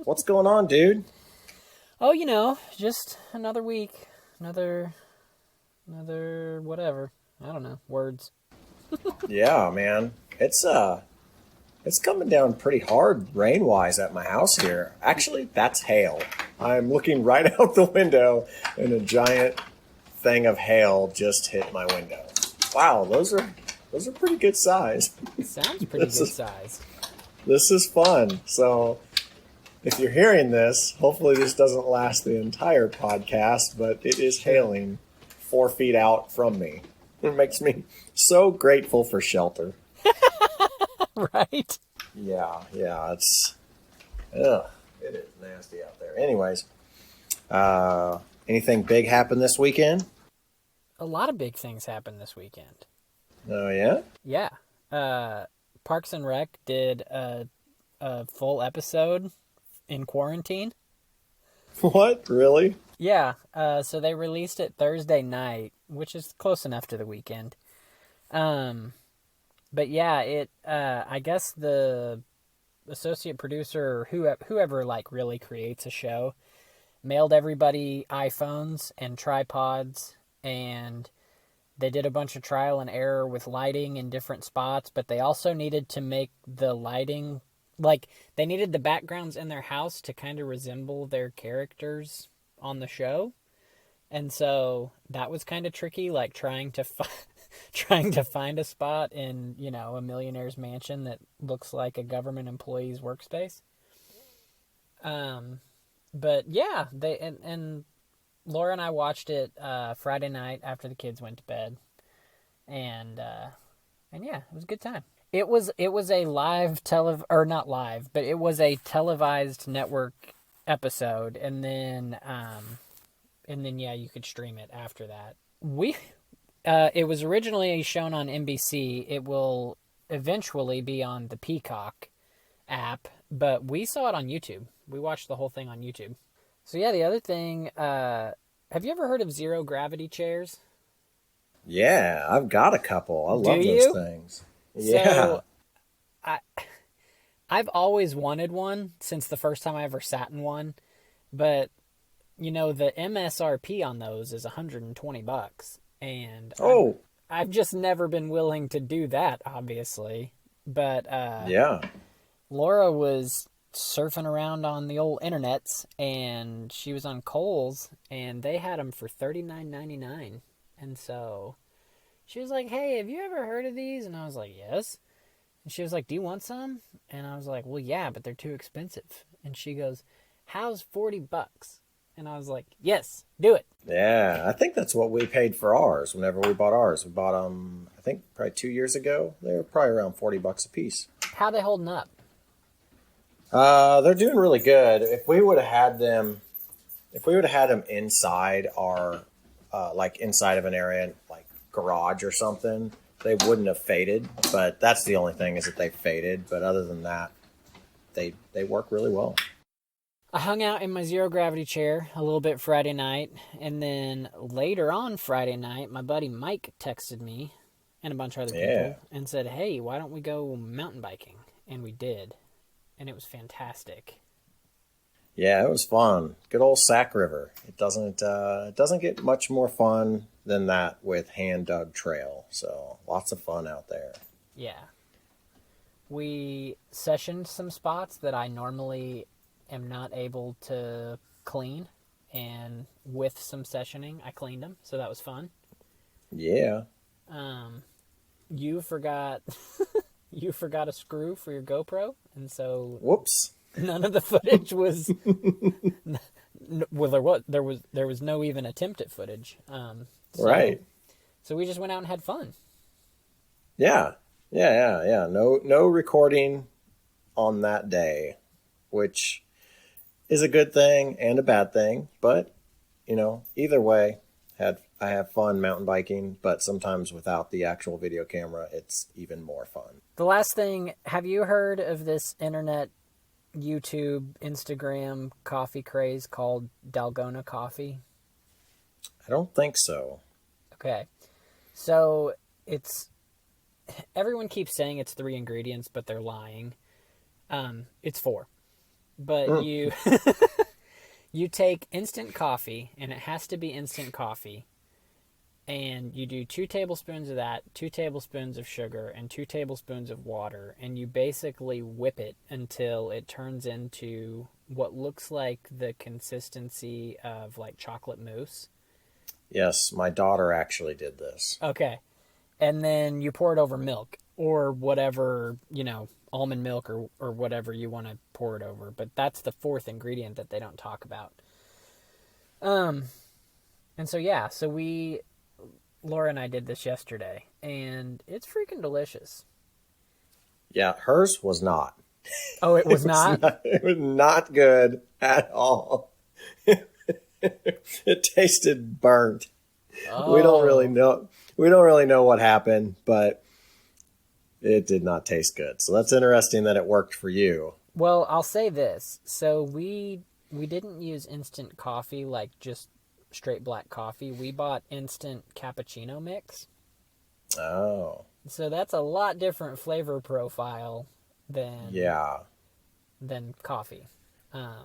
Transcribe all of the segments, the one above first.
What's going on, dude? Oh, just another week. Another whatever. I don't know. Words. Yeah, man. It's coming down pretty hard rain-wise at my house here. Actually, that's hail. I'm looking right out the window and a giant thing of hail just hit my window. Wow, those are pretty good size. Sounds pretty This good is size. this is fun. So, if you're hearing this, hopefully this doesn't last the entire podcast, but it is hailing 4 feet out from me. It makes me so grateful for shelter. Right? Yeah, it is nasty out there. Anyways, anything big happened this weekend? A lot of big things happened this weekend. Oh yeah? Yeah. Parks and Rec did a full episode in quarantine. What? Really? Yeah. So they released it Thursday night, which is close enough to the weekend. But yeah, I guess the associate producer or whoever like really creates a show mailed everybody iPhones and tripods, and they did a bunch of trial and error with lighting in different spots, but they also needed to make the lighting, like, they needed the backgrounds in their house to kind of resemble their characters on the show. And so that was kind of tricky, like trying to find a spot in, a millionaire's mansion that looks like a government employee's workspace. But yeah, and Laura and I watched it Friday night after the kids went to bed, and yeah, it was a good time. It was a or not live, but it was a televised network episode, and then yeah, you could stream it after that. It was originally shown on NBC. It will eventually be on the Peacock app, but we saw it on YouTube. We watched the whole thing on YouTube. So yeah, the other thing, have you ever heard of zero gravity chairs? Yeah, I've got a couple. I Do love those you? things. Yeah. So I've always wanted one since the first time I ever sat in one, but the MSRP on those is $120, and Oh, I've just never been willing to do that, obviously. But yeah. Laura was surfing around on the old internets, and she was on Kohl's, and they had them for $39.99. And so she was like, "Hey, have you ever heard of these?" And I was like, "Yes." And she was like, "Do you want some?" And I was like, "Well, yeah, but they're too expensive." And she goes, "How's $40?" And I was like, "Yes, do it." Yeah, I think that's what we paid for ours whenever we bought ours. We bought them, I think, probably 2 years ago. They were probably around $40 a piece. How they holding up? They're doing really good. If we would have had them inside our, like inside of an area, like garage or something, they wouldn't have faded. But that's the only thing, is that they faded. But other than that, they work really well. I hung out in my zero gravity chair a little bit Friday night, and then later on Friday night, my buddy Mike texted me and a bunch of other people and said, "Hey, why don't we go mountain biking?" And we did, and it was fantastic. Yeah, it was fun. Good old Sac River. It doesn't get much more fun than that with hand dug trail. So lots of fun out there. Yeah. We sessioned some spots that I normally am not able to clean, and with some sessioning, I cleaned them, so that was fun. Yeah. You forgot a screw for your GoPro, and so Whoops. none of the footage was well, there was no even attempt at footage. Right. So we just went out and had fun. Yeah. No recording on that day, which is a good thing and a bad thing, but either way, I have fun mountain biking, but sometimes without the actual video camera, it's even more fun. The last thing, have you heard of this internet, YouTube, Instagram coffee craze called Dalgona coffee? I don't think so. Okay. So everyone keeps saying it's 3 ingredients, but they're lying. It's 4. but you take instant coffee, and it has to be instant coffee, and you do 2 tablespoons of that, 2 tablespoons of sugar, and 2 tablespoons of water, and you basically whip it until it turns into what looks like the consistency of like chocolate mousse. Yes, my daughter actually did this. Okay. And then you pour it over milk or whatever, almond milk or whatever you want to pour it over. But that's the fourth ingredient that they don't talk about. And so, yeah, Laura and I did this yesterday, and it's freaking delicious. Yeah, hers was not. Oh, it was not? It was not good at all. It tasted burnt. Oh. We don't really know. We don't really know what happened, but it did not taste good. So that's interesting that it worked for you. Well, I'll say this. So we didn't use instant coffee, like just straight black coffee. We bought instant cappuccino mix. Oh. So that's a lot different flavor profile than coffee.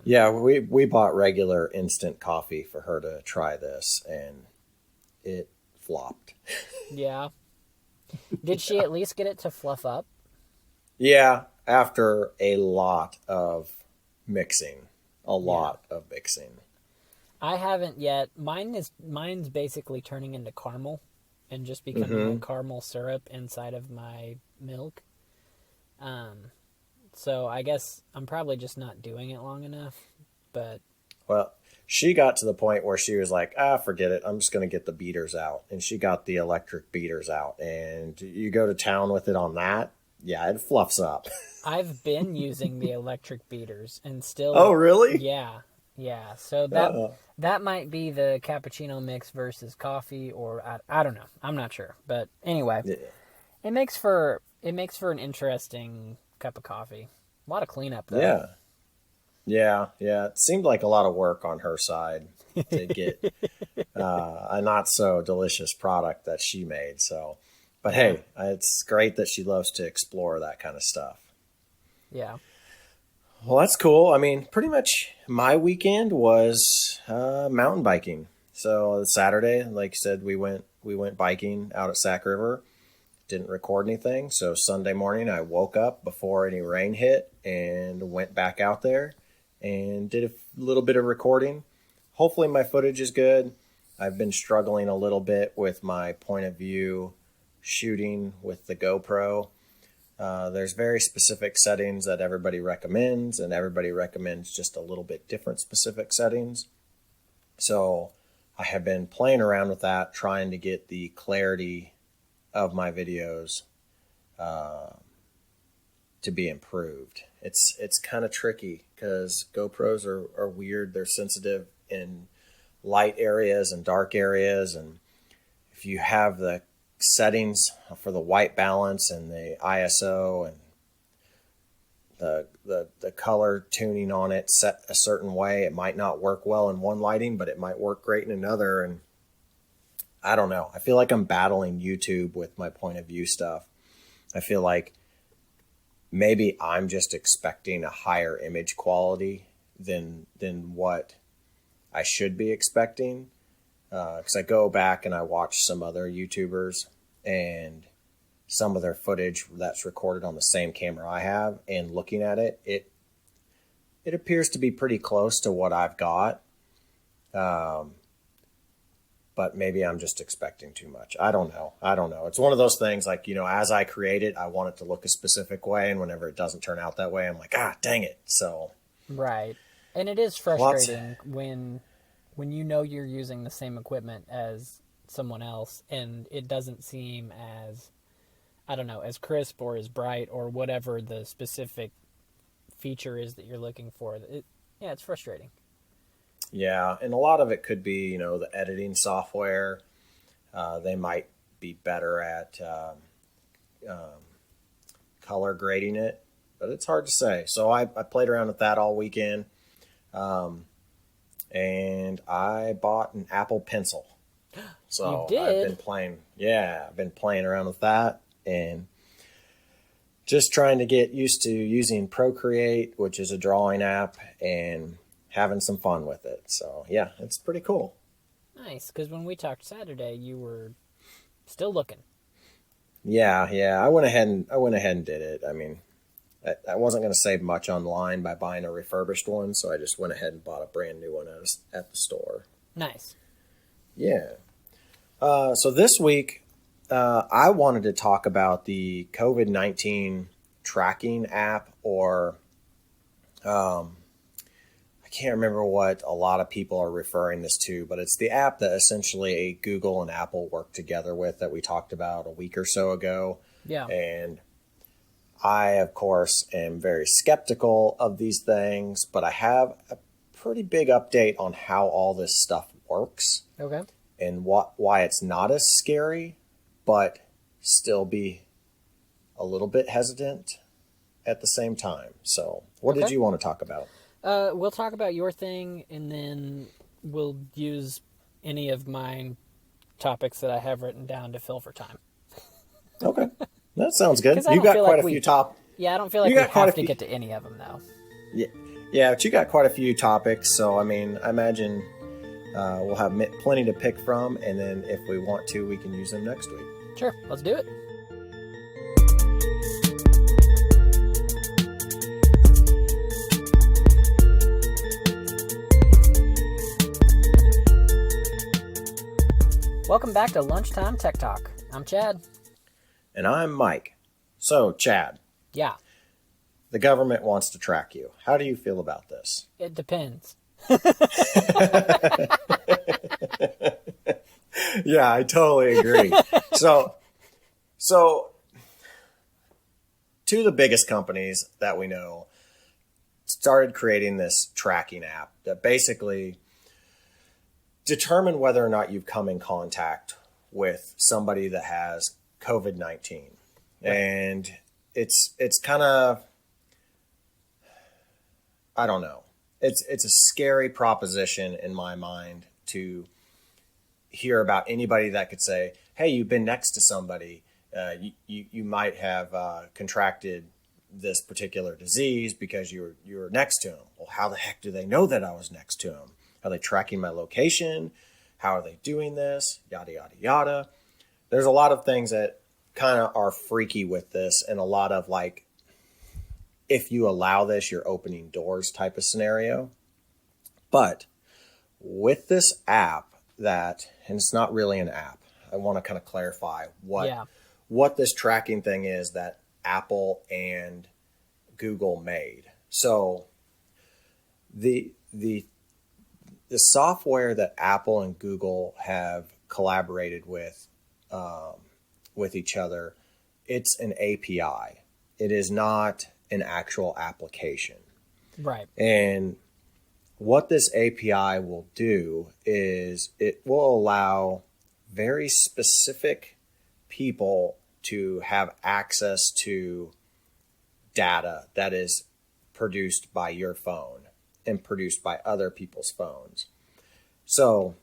Yeah, we bought regular instant coffee for her to try this, and it flopped. Yeah. Did she at least get it to fluff up? Yeah, after a lot of mixing. I haven't yet. Mine's basically turning into caramel and just becoming a caramel syrup inside of my milk. So I guess I'm probably just not doing it long enough, but... Well, she got to the point where she was like, forget it. I'm just going to get the beaters out. And she got the electric beaters out. And you go to town with it on that, yeah, it fluffs up. I've been using the electric beaters and still... Oh, really? Yeah. So that might be the cappuccino mix versus coffee, or I don't know. I'm not sure. But anyway, it makes for an interesting cup of coffee. A lot of cleanup, though. Yeah. It seemed like a lot of work on her side to get a not so delicious product that she made. So, but hey, it's great that she loves to explore that kind of stuff. Yeah. Well, that's cool. I mean, pretty much my weekend was mountain biking. So Saturday, like you said, we went biking out at Sac River. Didn't record anything. So Sunday morning, I woke up before any rain hit and went back out there and did a little bit of recording. Hopefully my footage is good. I've been struggling a little bit with my point of view shooting with the GoPro. There's very specific settings that everybody recommends, and everybody recommends just a little bit different specific settings. So I have been playing around with that, trying to get the clarity of my videos to be improved. It's kind of tricky because GoPros are weird. They're sensitive in light areas and dark areas, and if you have the settings for the white balance and the ISO and the color tuning on it set a certain way, it might not work well in one lighting, but it might work great in another. And I don't know. I feel like I'm battling YouTube with my point of view stuff. I feel like maybe I'm just expecting a higher image quality than what I should be expecting. Because I go back and I watch some other YouTubers and some of their footage that's recorded on the same camera I have, and looking at it, it appears to be pretty close to what I've got. But maybe I'm just expecting too much. I don't know. It's one of those things like, as I create it, I want it to look a specific way. And whenever it doesn't turn out that way, I'm like, dang it. So. Right. And it is frustrating when you're using the same equipment as someone else and it doesn't seem as, I don't know, as crisp or as bright or whatever the specific feature is that you're looking for. It's frustrating. Yeah, and a lot of it could be, the editing software. They might be better at color grading it, but it's hard to say. So I played around with that all weekend, and I bought an Apple Pencil. So you did? I've been playing around with that and just trying to get used to using Procreate, which is a drawing app, and having some fun with it. So yeah, it's pretty cool. Nice, because when we talked Saturday, you were still looking. Yeah. I went ahead and did it. I mean, I wasn't going to save much online by buying a refurbished one, so I just went ahead and bought a brand new one at the store. Nice. Yeah. So this week, I wanted to talk about the COVID-19 Tracking app, or I can't remember what a lot of people are referring this to, but it's the app that essentially Google and Apple work together with that we talked about a week or so ago. Yeah. And I, of course, am very skeptical of these things, but I have a pretty big update on how all this stuff works. Okay. And why it's not as scary, but still be a little bit hesitant at the same time. So what did you want to talk about? We'll talk about your thing, and then we'll use any of my topics that I have written down to fill for time. Okay. That sounds good. 'Cause I You don't got feel quite like a few top. Yeah, I don't feel like You we got quite a have to few- get to any of them, though. Yeah, but you got quite a few topics. So, I mean, I imagine we'll have plenty to pick from. And then if we want to, we can use them next week. Sure, let's do it. Welcome back to Lunchtime Tech Talk. I'm Chad. And I'm Mike. So, Chad, Yeah, the government wants to track you. How do you feel about this? it depends. Yeah, I totally agree. So two of the biggest companies that we know started creating this tracking app that basically determine whether or not you've come in contact with somebody that has COVID-19. Right. And it's kind of, I don't know. It's a scary proposition in my mind to hear about anybody that could say, hey, you've been next to somebody. You might have contracted this particular disease because you were next to them. Well, how the heck do they know that I was next to them? Are they tracking my location? How are they doing this? Yada, yada, yada. There's a lot of things that kind of are freaky with this, and a lot of like, if you allow this, you're opening doors type of scenario. But with this app and it's not really an app. I want to kind of clarify what this tracking thing is that Apple and Google made. So the software that Apple and Google have collaborated with each other, it's an API. It is not an actual application. Right. And what this API will do is it will allow very specific people to have access to data that is produced by your phone and produced by other people's phones. So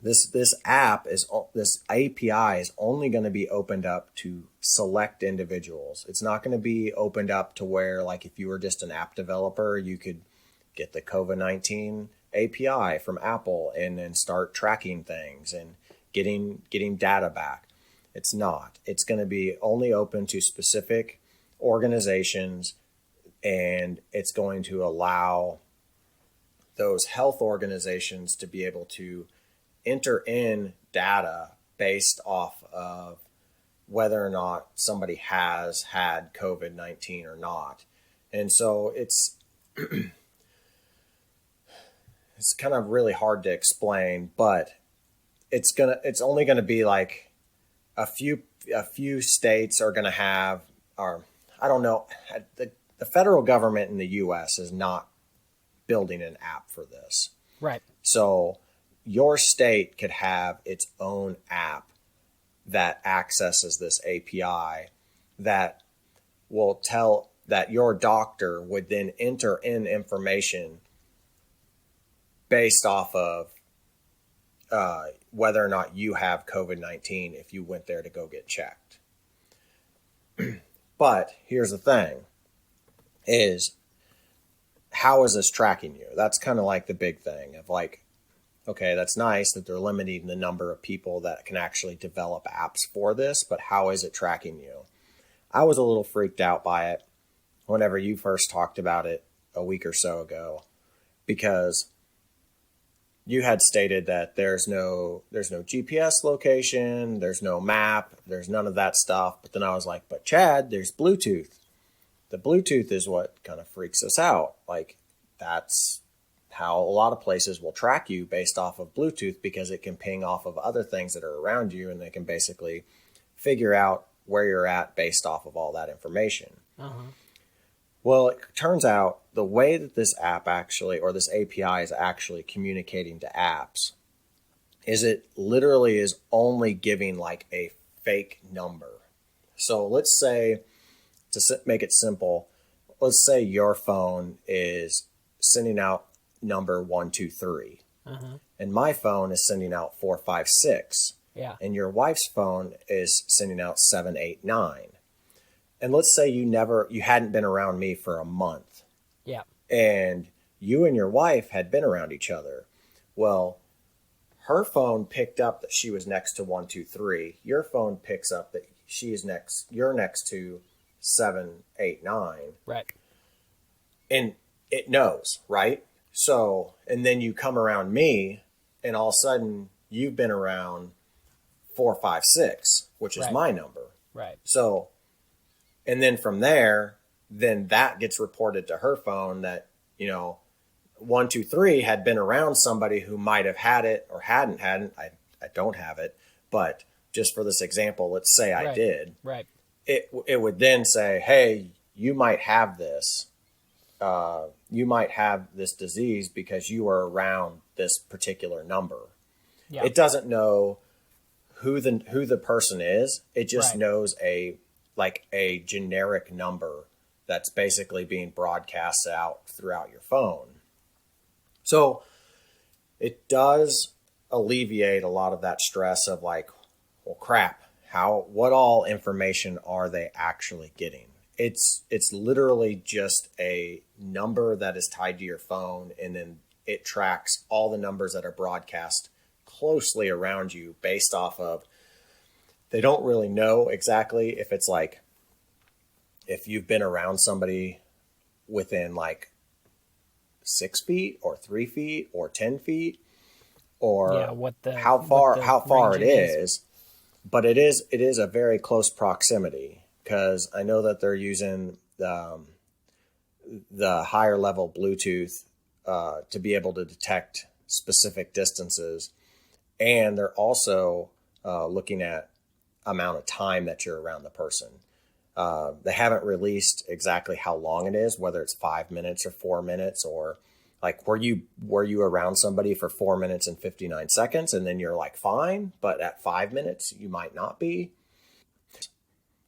this API is only going to be opened up to select individuals. It's not going to be opened up to where, like, if you were just an app developer, you could get the COVID-19 API from Apple and then start tracking things and getting data back. It's not. It's going to be only open to specific organizations, and it's going to allow those health organizations to be able to enter in data based off of whether or not somebody has had COVID-19 or not. And so it's it's kind of really hard to explain, but it's only going to be like a few states are going to have, or I don't know, the federal government in the US is not building an app for this. Right. So your state could have its own app that accesses this API that will tell that your doctor would then enter in information based off of whether or not you have COVID-19 if you went there to go get checked. But here's the thing is, how is this tracking you? That's kind of like the big thing of like, okay, that's nice that they're limiting the number of people that can actually develop apps for this, but how is it tracking you? I was a little freaked out by it whenever you first talked about it a week or so ago, because you had stated that there's no GPS location, there's no map, there's none of that stuff. But then I was like, but Chad, there's Bluetooth. The Bluetooth is what kind of freaks us out. Like, that's how a lot of places will track you based off of Bluetooth, because it can ping off of other things that are around you, and they can basically figure out where you're at based off of all that information. Uh-huh. Well, it turns out the way that this app actually, or this API is actually communicating to apps, is it literally is only giving like a fake number. So let's say, to make it simple, let's say your phone is sending out number 123, and my phone is sending out 456, and your wife's phone is sending out 789. And let's say you hadn't been around me for a month, and you and your wife had been around each other. Well, her phone picked up that she was next to 123. Your phone picks up that you're next to 789. Right. And it knows, right? So, and then you come around me, and all of a sudden you've been around 456, which is my number. Right. So, and then from there, then that gets reported to her phone that, 123 had been around somebody who might have had it or hadn't. I don't have it, but just for this example, let's say I did. Right. It would then say, hey, you might have this. You might have this disease because you were around this particular number. Yeah. It doesn't know who the person is. It just knows a generic number that's basically being broadcast out throughout your phone. So it does alleviate a lot of that stress of like, well, crap, what all information are they actually getting? It's literally just a number that is tied to your phone, and then it tracks all the numbers that are broadcast closely around you based off of, they don't really know exactly if it's like, if you've been around somebody within like 6 feet or 3 feet or 10 feet, or how far it is. But it is a very close proximity, because I know that they're using the higher level Bluetooth to be able to detect specific distances. And they're also looking at amount of time that you're around the person. They haven't released exactly how long it is, whether it's 5 minutes or 4 minutes, or like, were you around somebody for 4 minutes and 59 seconds and then you're like fine, but at 5 minutes you might not be.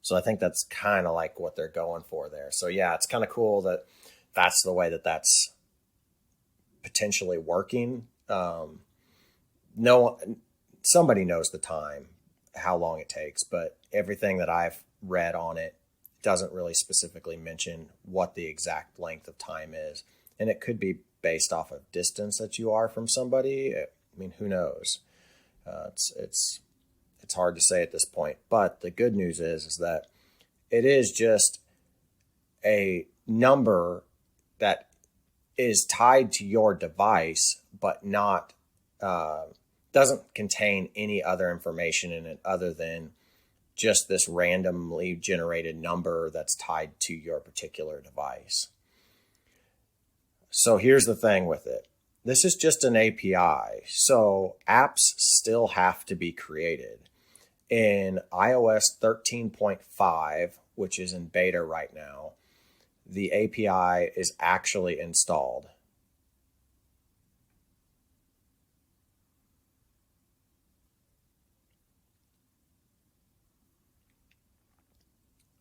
So I think that's kind of like what they're going for there. So yeah, it's kind of cool that that's the way that that's potentially working. Somebody knows the time, how long it takes, but everything that I've read on it doesn't really specifically mention what the exact length of time is. And it could be based off of distance that you are from somebody. I mean, who knows? It's hard to say at this point. But the good news is that it is just a number that is tied to your device, but not doesn't contain any other information in it other than just this randomly generated number that's tied to your particular device. So here's the thing with it. This is just an API. So apps still have to be created. In iOS 13.5, which is in beta right now, the API is actually installed.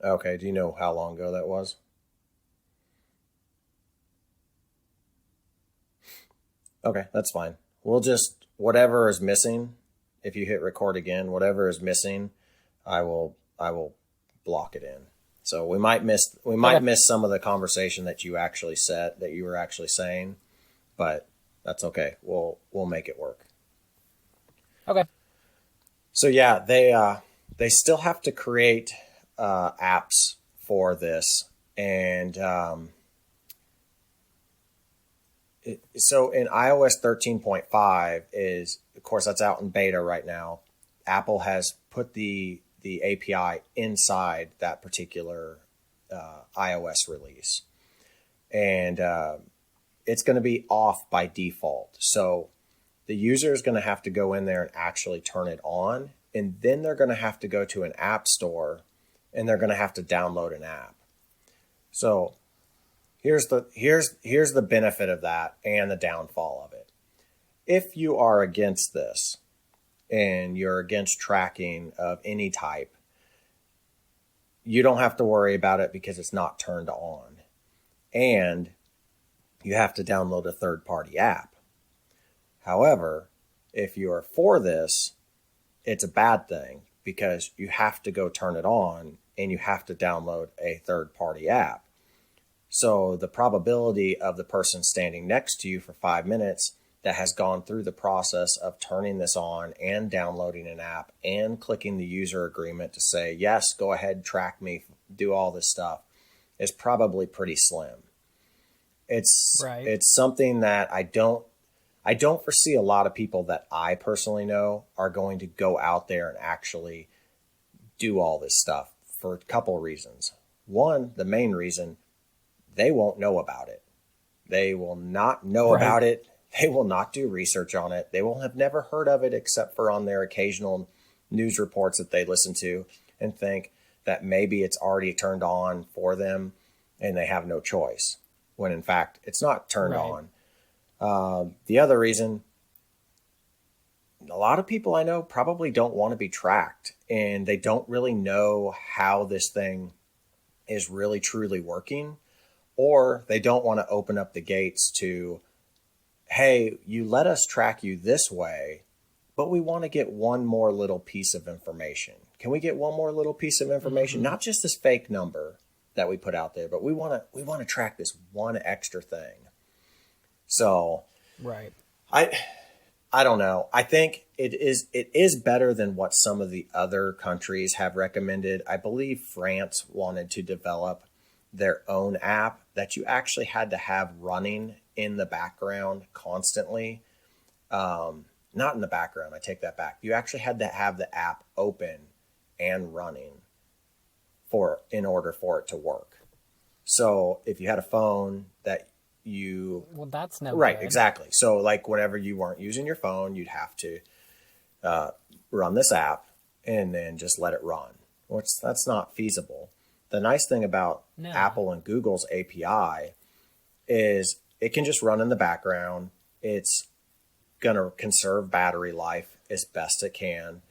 Okay, do you know how long ago that was? Okay, that's fine. We'll just, whatever is missing, if you hit record again, whatever is missing, I will block it in. So we might miss some of the conversation that you actually said, that you were actually saying, but that's okay. We'll make it work. Okay. So yeah, they still have to create apps for this, and so in iOS 13.5 is, of course, that's out in beta right now. Apple has put the API inside that particular iOS release, and it's going to be off by default. So the user is going to have to go in there and actually turn it on, and then they're going to have to go to an app store, and they're going to have to download an app. So here's the benefit of that and the downfall of it. If you are against this and you're against tracking of any type, you don't have to worry about it because it's not turned on. And you have to download a third-party app. However, if you are for this, it's a bad thing because you have to go turn it on and you have to download a third-party app. So the probability of the person standing next to you for 5 minutes that has gone through the process of turning this on and downloading an app and clicking the user agreement to say, yes, go ahead, track me, do all this stuff, is probably pretty slim. It's something that I don't foresee a lot of people that I personally know are going to go out there and actually do all this stuff for a couple of reasons. One, the main reason, they won't know about it. They will not know about it. They will not do research on it. They will have never heard of it except for on their occasional news reports that they listen to and think that maybe it's already turned on for them and they have no choice, when in fact it's not turned on. The other reason, a lot of people I know probably don't want to be tracked, and they don't really know how this thing is really truly working, or they don't want to open up the gates to, hey, you let us track you this way, but we want to get one more little piece of information. Can we get one more little piece of information? Mm-hmm. Not just this fake number that we put out there, but we want to track this one extra thing. So, I don't know. I think it is better than what some of the other countries have recommended. I believe France wanted to develop their own app that you actually had to have running in the background constantly. Not in the background, I take that back. You actually had to have the app open and running in order for it to work. So if you had a phone that that's no right, good. Exactly. So like whenever you weren't using your phone, you'd have to run this app and then just let it run, which that's not feasible. The nice thing about Apple and Google's API is it can just run in the background. It's going to conserve battery life as best it can.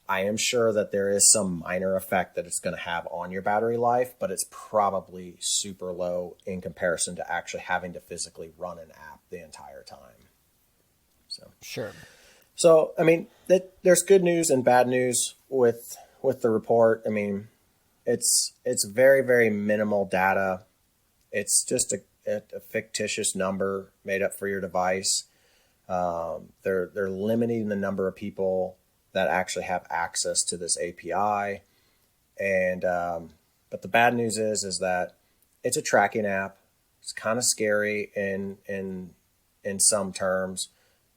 I am sure that there is some minor effect that it's going to have on your battery life, but it's probably super low in comparison to actually having to physically run an app the entire time. So sure. So I mean, there's good news and bad news with the report. I mean, it's very, very minimal data. It's just a fictitious number made up for your device. They're limiting the number of people that actually have access to this API. And but the bad news is that it's a tracking app. It's kind of scary in some terms,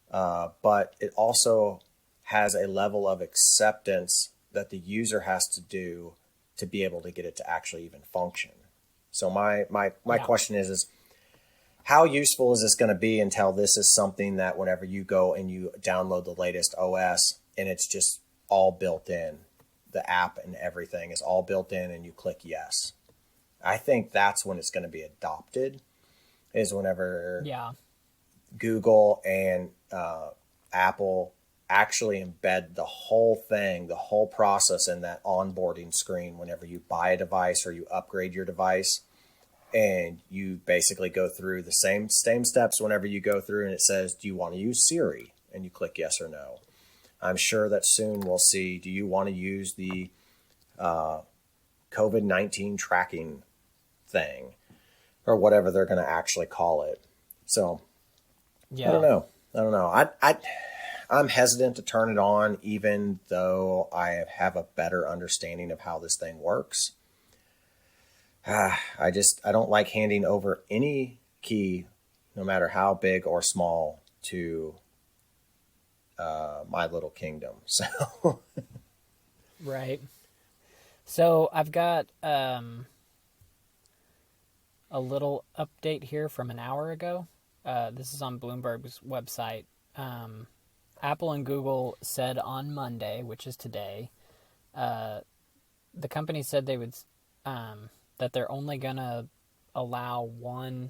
but it also has a level of acceptance that the user has to do to be able to get it to actually even function. So my question is how useful is this going to be until this is something that whenever you go and you download the latest OS and it's just all built in, the app and everything is all built in and you click yes. I think that's when it's going to be adopted, is whenever Google and Apple actually embed the whole thing, the whole process in that onboarding screen whenever you buy a device or you upgrade your device. And you basically go through the same steps whenever you go through, and it says, do you want to use Siri? And you click yes or no. I'm sure that soon we'll see, do you want to use the COVID-19 tracking thing, or whatever they're going to actually call it. So I don't Yeah. know. I don't know. I'm hesitant to turn it on, even though I have a better understanding of how this thing works. I don't like handing over any key, no matter how big or small, to my little kingdom. So Right. So I've got a little update here from an hour ago. This is on Bloomberg's website. Apple and Google said on Monday, which is today, the company said they would that they're only gonna allow one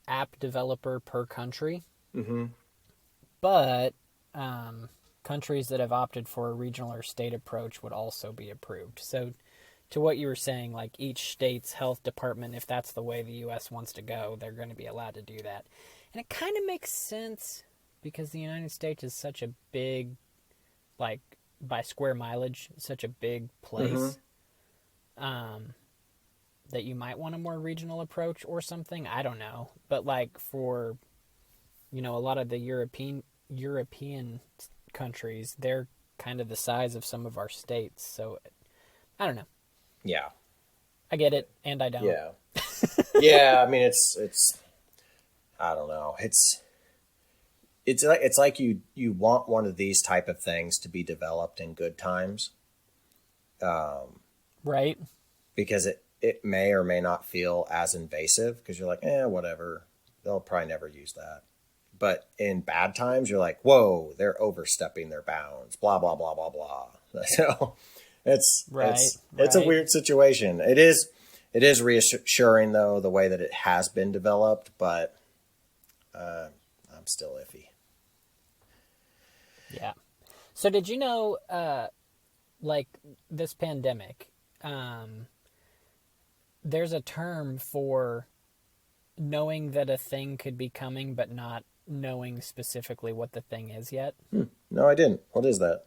app developer per country, hmm but countries that have opted for a regional or state approach would also be approved. So, to what you were saying, like each state's health department, if that's the way the U.S. wants to go, they're going to be allowed to do that. And it kind of makes sense because the United States is such a big, like by square mileage, such a big hmm place, that you might want a more regional approach or something. I don't know, but like for a lot of the European countries, they're kind of the size of some of our states. So I don't know. yeah, I get it, and I don't. yeah, yeah. I mean, it's I don't know. It's like you want one of these type of things to be developed in good times, Right? because it may or may not feel as invasive, because you're like, whatever. They'll probably never use that. But in bad times, you're like, whoa, they're overstepping their bounds, blah, blah, blah, blah, blah. So Right. it's a Right. weird situation. It is reassuring, though, the way that it has been developed, but I'm still iffy. Yeah. So did you know, like this pandemic, there's a term for knowing that a thing could be coming, but not knowing specifically what the thing is yet. No, I didn't. What is that?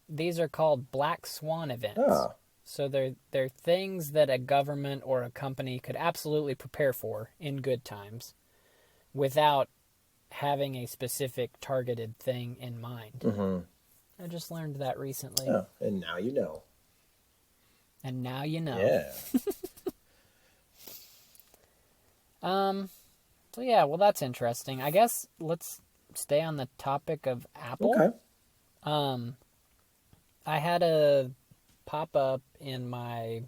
These are called black swan events. Ah, So they're things that a government or a company could absolutely prepare for in good times without having a specific targeted thing in mind. mm-hmm. I just learned that recently. Oh, and now you know. And now you know. Yeah. So yeah, well that's interesting. I guess let's stay on the topic of Apple. Okay. I had a pop-up in my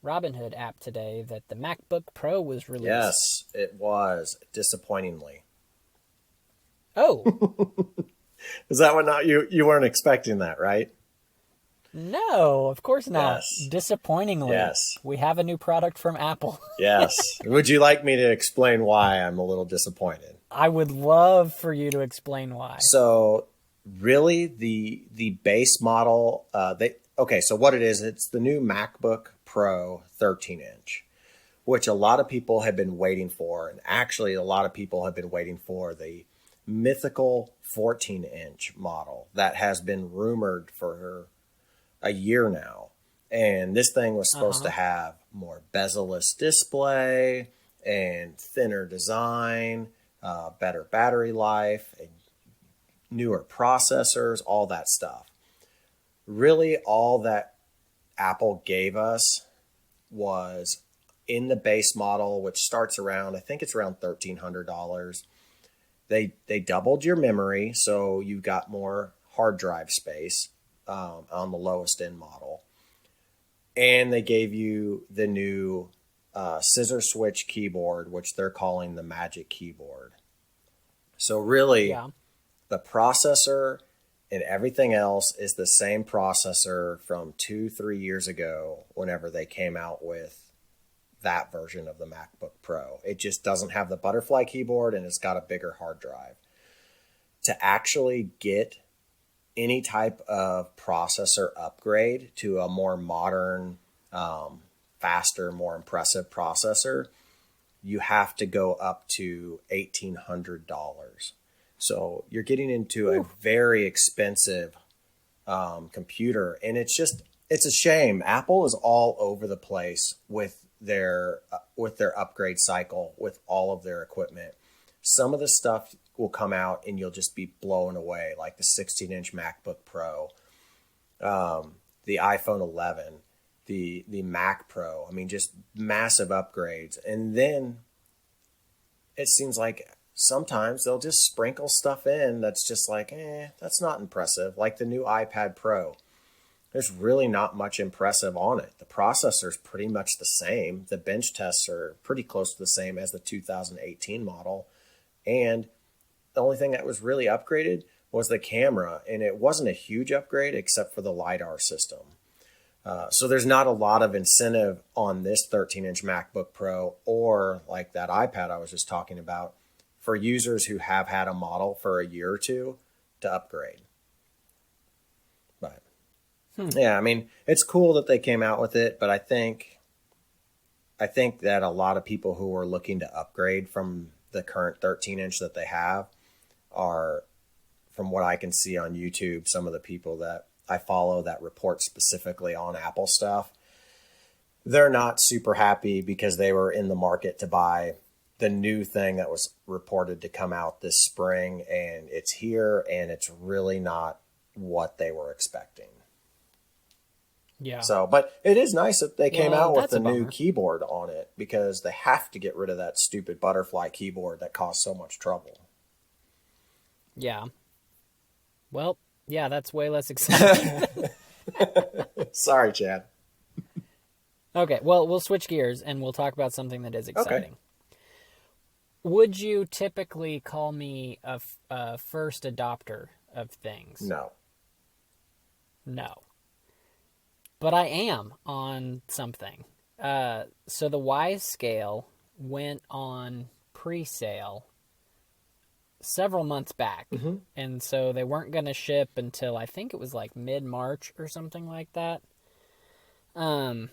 Robinhood app today that the MacBook Pro was released. Yes, it was, disappointingly. Oh, Is that what not you weren't expecting that, right? no, of course not. Yes. Disappointingly. Yes. We have a new product from Apple. Yes. Would you like me to explain why I'm a little disappointed? I would love for you to explain why. So, really, the base model, so what it is, it's the new MacBook Pro 13-inch, which a lot of people have been waiting for, and actually a lot of people have been waiting for the mythical 14-inch model that has been rumored for a year now. And this thing was supposed to have more bezel-less display and thinner design, better battery life, and newer processors, all that stuff. Really, all that Apple gave us was in the base model, which starts around, I think it's around $1,300. They doubled your memory, so you got more hard drive space on the lowest end model. And they gave you the new scissor switch keyboard, which they're calling the Magic Keyboard. So really, Yeah. the processor and everything else is the same processor from 2-3 years ago whenever they came out with that version of the MacBook Pro. It just doesn't have the butterfly keyboard, and it's got a bigger hard drive. To actually get any type of processor upgrade to a more modern, faster, more impressive processor, you have to go up to $1,800. So you're getting into a very expensive computer, and it's just it's a shame. Apple is all over the place with their upgrade cycle with all of their equipment. Some of the stuff will come out and you'll just be blown away, like the 16-inch MacBook Pro, the iPhone 11, the Mac Pro. I mean, just massive upgrades. And then it seems like sometimes they'll just sprinkle stuff in that's just like, that's not impressive. Like the new iPad Pro. There's really not much impressive on it. The processor's pretty much the same. The bench tests are pretty close to the same as the 2018 model. And the only thing that was really upgraded was the camera. And it wasn't a huge upgrade except for the LiDAR system. So there's not a lot of incentive on this 13-inch MacBook Pro or like that iPad I was just talking about for users who have had a model for a year or two to upgrade. But yeah, I mean, it's cool that they came out with it, but I think that a lot of people who are looking to upgrade from the current 13-inch that they have are, from what I can see on YouTube, some of the people that I follow that report specifically on Apple stuff, they're not super happy because they were in the market to buy the new thing that was reported to come out this spring, and it's here, and it's really not what they were expecting. Yeah. So, but it is nice that they came out with the new bummer. keyboard on it, because they have to get rid of that stupid butterfly keyboard that caused so much trouble. Yeah. Well, yeah, that's way less exciting. Sorry, Chad. Okay, well, we'll switch gears and we'll talk about something that is exciting. Okay. Would you typically call me a first adopter of things? No. No. But I am on something. So the Wyze Scale went on pre-sale several months back. Mm-hmm. And so they weren't going to ship until I think it was like mid-March or something like that. But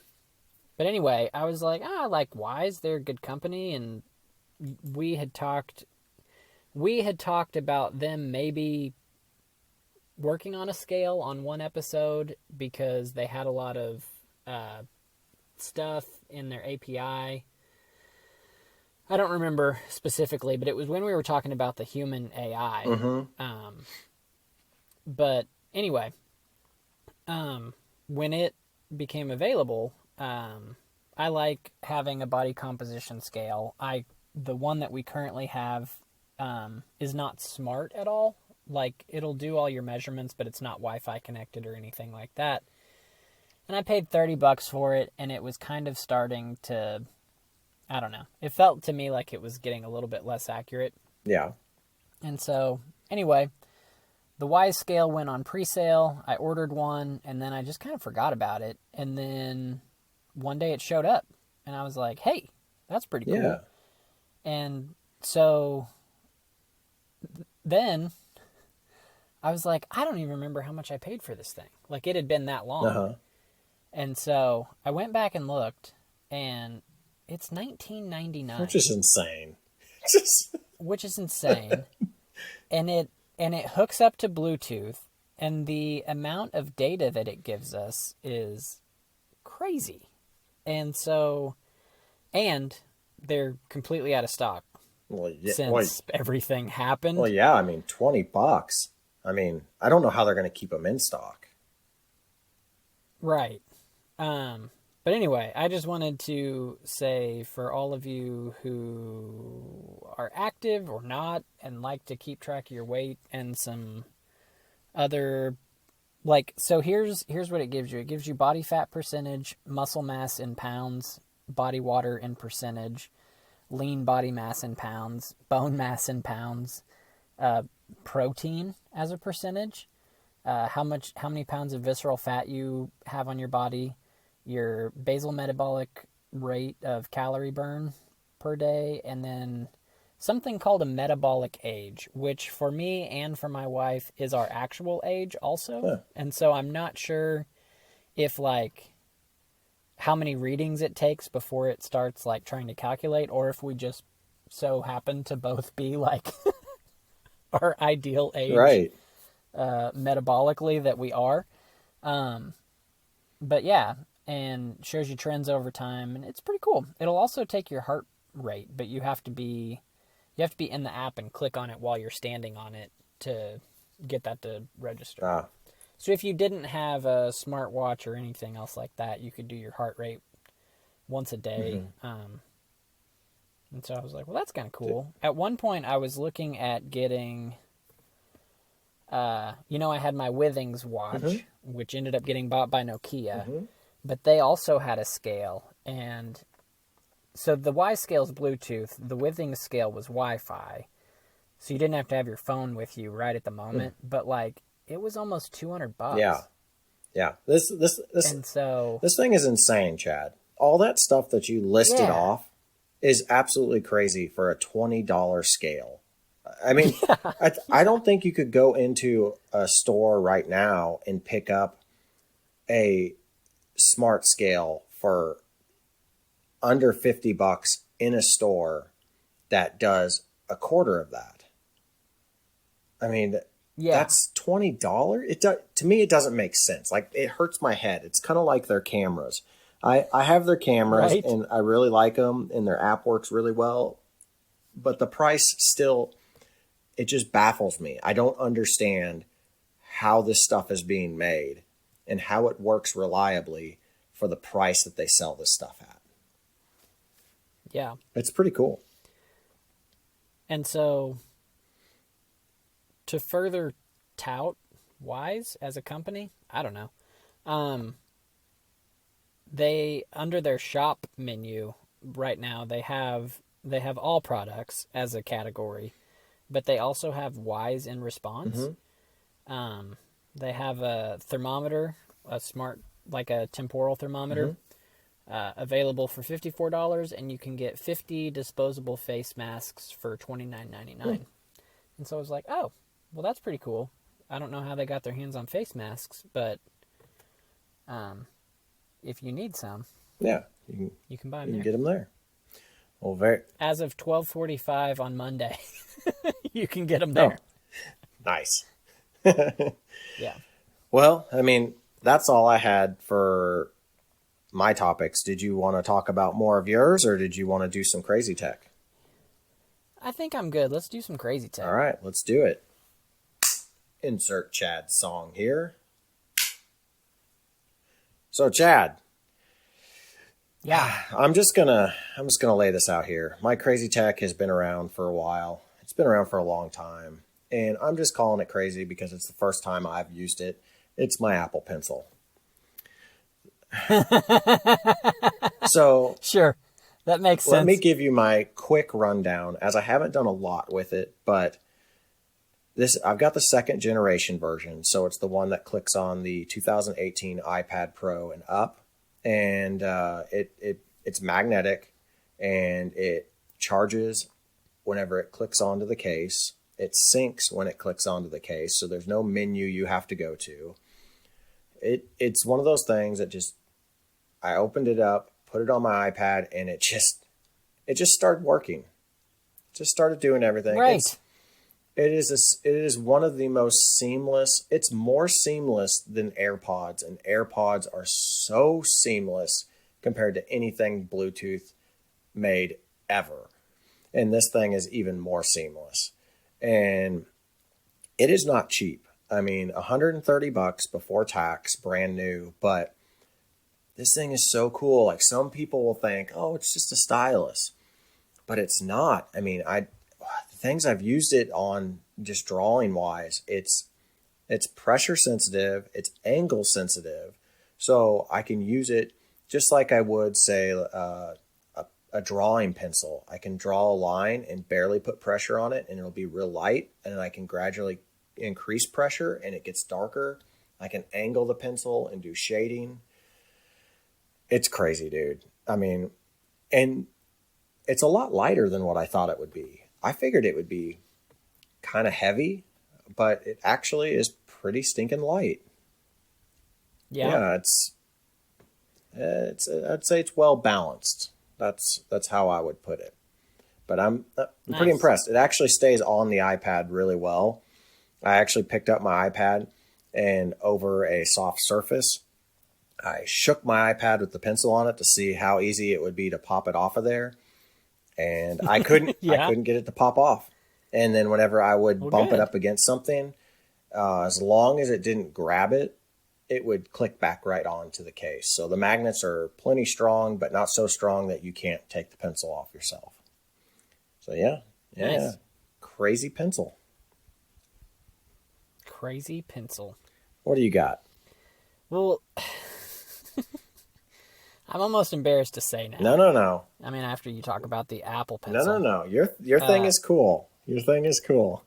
anyway, I was like, I like Wyze. They're a good company, and we had talked about them maybe working on a scale on one episode because they had a lot of stuff in their API. I don't remember specifically, but it was when we were talking about the human AI. Mm-hmm. But anyway, when it became available, I like having a body composition scale. The one that we currently have is not smart at all. Like, it'll do all your measurements, but it's not Wi-Fi connected or anything like that. And I paid $30 for it, and it was kind of starting to, I don't know. It felt to me like it was getting a little bit less accurate. Yeah. And so, anyway, the Wyze Scale went on pre-sale. I ordered one, and then I just kind of forgot about it. And then one day it showed up, and I was like, hey, that's pretty cool. Yeah. And so then I was like, I don't even remember how much I paid for this thing. Like, it had been that long. Uh-huh. And so I went back and looked, and it's $19.99. Which is insane. Which is insane. And it hooks up to Bluetooth, and the amount of data that it gives us is crazy. And so, and they're completely out of stock since everything happened. Well, yeah, I mean, $20. I mean, I don't know how they're going to keep them in stock. Right. But anyway, I just wanted to say, for all of you who are active or not and like to keep track of your weight and some other, like, so here's what it gives you. It gives you body fat percentage, muscle mass in pounds, body water in percentage, lean body mass in pounds, bone mass in pounds, protein as a percentage, how many pounds of visceral fat you have on your body, your basal metabolic rate of calorie burn per day, and then something called a metabolic age, which for me and for my wife is our actual age also. Huh. And so I'm not sure if, like, how many readings it takes before it starts, like, trying to calculate, or if we just so happen to both be, like, our ideal age, Right. Metabolically, that we are. but yeah, and shows you trends over time, and it's pretty cool. It'll also take your heart rate, but you have to be in the app and click on it while you're standing on it to get that to register. Ah, So if you didn't have a smartwatch or anything else like that, you could do your heart rate once a day. mm-hmm. And so I was like, well, that's kind of cool. At one point, I was looking at getting, I had my Withings Mm-hmm. watch, which ended up getting bought by Nokia, Mm-hmm. but they also had a scale. And so the Wyze Scale is Bluetooth, the Withings scale was Wi-Fi. So you didn't have to have your phone with you right at the moment, but like it was almost $200. Yeah. Yeah. And so, This thing is insane, Chad. All that stuff that you listed yeah. off is absolutely crazy for a $20 scale. I mean, I don't think you could go into a store right now and pick up a smart scale for under $50 in a store that does a quarter of that. I mean, Yeah. that's $20. To me, it doesn't make sense. Like, it hurts my head. It's kind of like their cameras. I have their cameras Right. and I really like them and their app works really well, but the price still, it just baffles me. I don't understand how this stuff is being made and how it works reliably for the price that they sell this stuff at. Yeah. It's pretty cool. And so to further tout Wyze as a company, I don't know. They under their shop menu right now they have all products as a category, but they also have Wyze in response. They have a thermometer, a smart like a temporal thermometer, available for $54, and you can get 50 disposable face masks for $29.99. And so I was like, oh, well, that's pretty cool. I don't know how they got their hands on face masks, but if you need some, Yeah, you can buy you them can there. get them there. Well, very As of 12:45 on Monday, you can get them there. nice. Yeah. Well, I mean, that's all I had for my topics. Did you want to talk about more of yours, or did you want to do some crazy tech? I think I'm good. Let's do some crazy tech. All right, let's do it. Insert Chad's song here. So, Chad, Yeah. I'm just gonna lay this out here. My crazy tech has been around for a while. It's been around for a long time, and I'm just calling it crazy because it's the first time I've used it. It's my Apple Pencil. So Sure. That makes sense. let me give you my quick rundown, as I haven't done a lot with it, but I've got the second generation version, so it's the one that clicks on the 2018 iPad Pro and up, and it's magnetic, and it charges whenever it clicks onto the case. It syncs when it clicks onto the case, so there's no menu you have to go to. It's one of those things that I opened it up, put it on my iPad, and it just started working. It just started doing everything. Right. It is one of the most seamless. It's more seamless than AirPods, and AirPods are so seamless compared to anything Bluetooth made ever. And this thing is even more seamless. And it is not cheap. I mean, $130 before tax, brand new, but this thing is so cool. Like, some people will think, "Oh, it's just a stylus." But it's not. I mean, the things I've used it on, just drawing wise, it's pressure sensitive, it's angle sensitive, so I can use it just like I would say a drawing pencil. I can draw a line and barely put pressure on it, and it'll be real light, and then I can gradually increase pressure, and it gets darker. I can angle the pencil and do shading. It's crazy, dude. I mean, and it's a lot lighter than what I thought it would be. I figured it would be kind of heavy, but it actually is pretty stinking light. Yeah. Yeah, I'd say it's well balanced. That's how I would put it. But I'm pretty Nice. impressed. It actually stays on the iPad really well. I actually picked up my iPad and over a soft surface, I shook my iPad with the pencil on it to see how easy it would be to pop it off of there. And I couldn't, I Yeah. couldn't get it to pop off. And then whenever I would Well, bump it good. up against something, as long as it didn't grab it, it would click back right onto the case. So the magnets are plenty strong, but not so strong that you can't take the pencil off yourself. So yeah, Nice. crazy pencil. Crazy pencil. What do you got? Well, I'm almost embarrassed to say now. No. I mean, after you talk about the Apple No, pencil. no. Your thing is cool. Your thing is cool.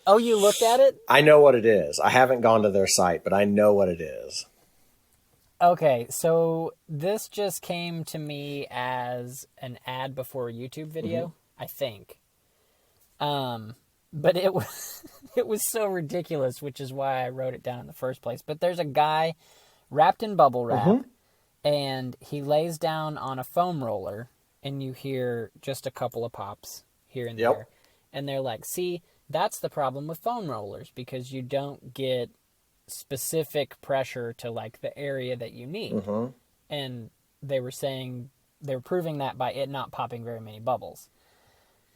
Oh, you looked at it? I know what it is. I haven't gone to their site, but I know what it is. Okay, so this just came to me as an ad before a YouTube video, I think. But it was it was so ridiculous, which is why I wrote it down in the first place. But there's a guy wrapped in bubble wrap, and he lays down on a foam roller, and you hear just a couple of pops here and there. And they're like, see, that's the problem with foam rollers, because you don't get specific pressure to like the area that you need. And they were proving that by it not popping very many bubbles.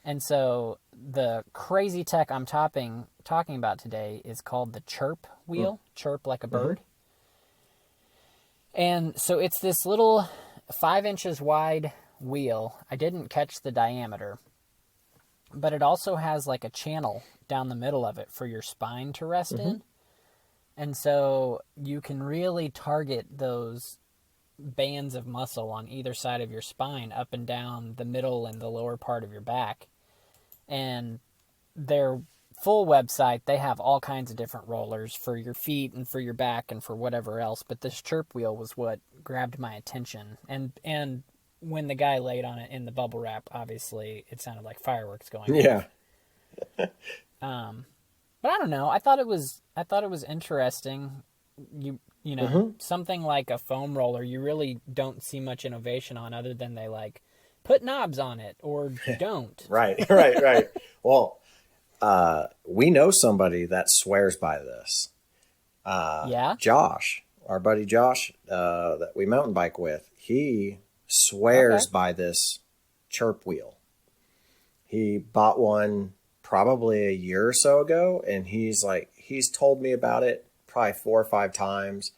And so the crazy tech I'm talking about today is called the Chirp Wheel. Chirp like a bird. And so it's this little 5 inches wide wheel. I didn't catch the diameter, but it also has like a channel down the middle of it for your spine to rest in. And so you can really target those bands of muscle on either side of your spine, up and down the middle and the lower part of your back. And their full website, they have all kinds of different rollers for your feet and for your back and for whatever else. But this Chirp Wheel was what grabbed my attention. And when the guy laid on it in the bubble wrap, obviously it sounded like fireworks going off. But I don't know. I thought it was interesting. You know, something like a foam roller, you really don't see much innovation on, other than they like put knobs on it or don't. Right. Well, we know somebody that swears by this. Yeah. Josh, our buddy Josh, that we mountain bike with, he swears by this Chirp Wheel. He bought one probably a year or so ago, and he's told me about it probably 4 or 5 times,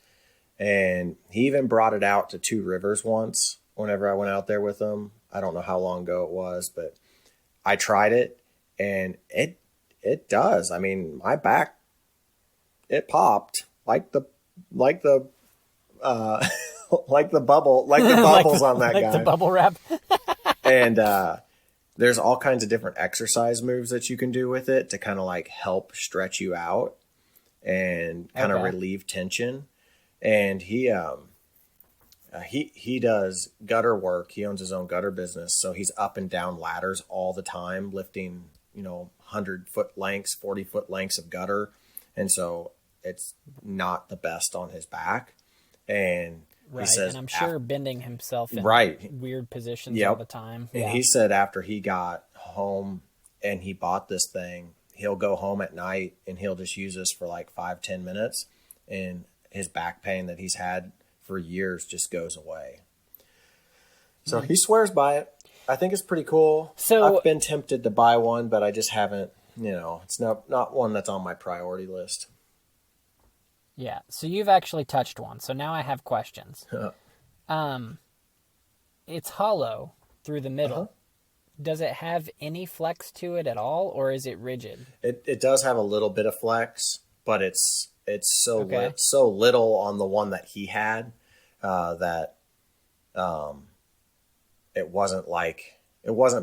and he even brought it out to Two Rivers once whenever I went out there with him. I don't know how long ago it was, but I tried it, and it does. I mean, my back, it popped like the bubbles on that guy. The bubble wrap. And there's all kinds of different exercise moves that you can do with it to kind of like help stretch you out and kind of relieve tension. And he does gutter work. He owns his own gutter business, so he's up and down ladders all the time, lifting 100-foot lengths, 40-foot lengths of gutter, and so it's not the best on his back. And Right, he says, and I'm sure bending himself in weird positions all the time. And he said after he got home and he bought this thing, he'll go home at night and he'll just use this for like 5-10 minutes, and his back pain that he's had for years just goes away. So he swears by it. I think it's pretty cool. So I've been tempted to buy one, but I just haven't, it's not one that's on my priority list. Yeah, so you've actually touched one. So now I have questions. It's hollow through the middle. Does it have any flex to it at all, or is it rigid? It does have a little bit of flex, but it's so so little on the one that he had that it wasn't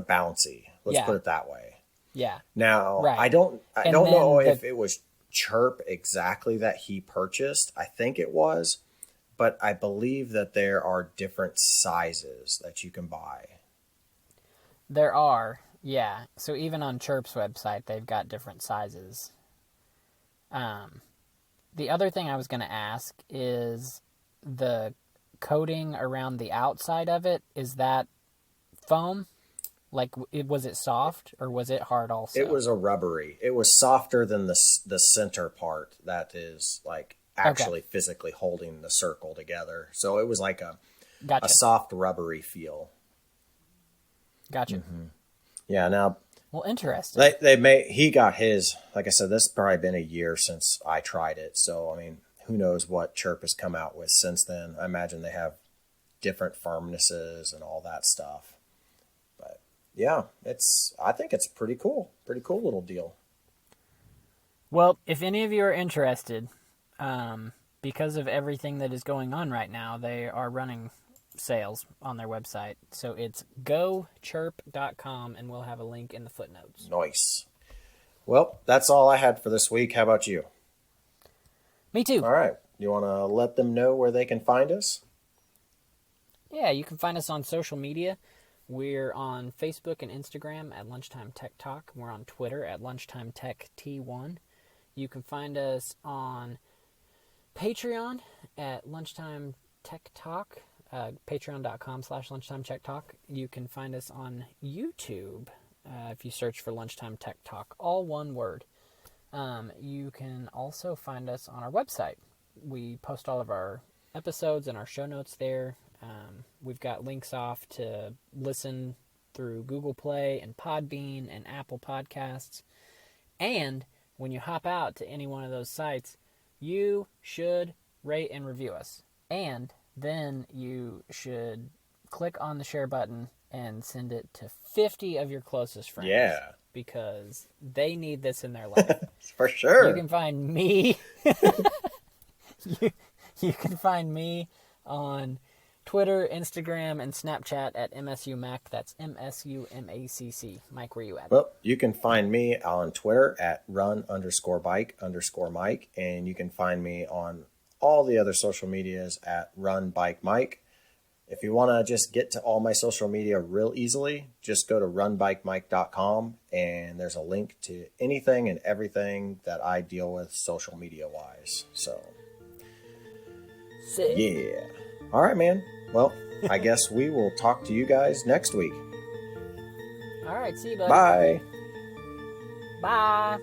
bouncy. Let's put it that way. Yeah. Now I don't know if it was Chirp exactly that he purchased. I think it was, but I believe that there are different sizes that you can buy. There are, yeah. So even on Chirp's website, they've got different sizes. The other thing I was going to ask is the coating around the outside of it. Is that foam? Like, was it soft or was it hard also? It was a rubbery. It was softer than the center part that is like Okay. actually physically holding the circle together. So it was like a Gotcha. soft rubbery feel. Gotcha. Yeah. Now Well, interesting. he got his, like I said, this has probably been a year since I tried it. So, I mean, who knows what Chirp has come out with since then. I imagine they have different firmnesses and all that stuff. But yeah, I think it's pretty cool. Pretty cool little deal. Well, if any of you are interested, because of everything that is going on right now, they are running sales on their website. So it's gochirp.com, and we'll have a link in the footnotes. Nice. Well, that's all I had for this week. How about you? Me too. All right. You want to let them know where they can find us? Yeah, you can find us on social media. We're on Facebook and Instagram at Lunchtime Tech Talk. We're on Twitter at Lunchtime Tech T1. You can find us on Patreon at Lunchtime Tech Talk, patreon.com/Lunchtime Tech Talk. You can find us on YouTube if you search for Lunchtime Tech Talk, all one word. You can also find us on our website. We post all of our episodes and our show notes there. We've got links off to listen through Google Play and Podbean and Apple Podcasts. And when you hop out to any one of those sites, you should rate and review us. And then you should click on the share button and send it to 50 of your closest friends. Yeah. Because they need this in their life. For sure. You can find me. you can find me on Twitter, Instagram, and Snapchat at MSUMac. That's MSUMACC. Mike, where you at? Well, you can find me on Twitter at run_bike_Mike, and you can find me on all the other social medias at runbikemike. If you want to just get to all my social media real easily, just go to runbikemike.com, and there's a link to anything and everything that I deal with social media-wise. So, Sick. yeah. All right, man. Well, I guess we will talk to you guys next week. All right, see you, buddy. Bye. Bye.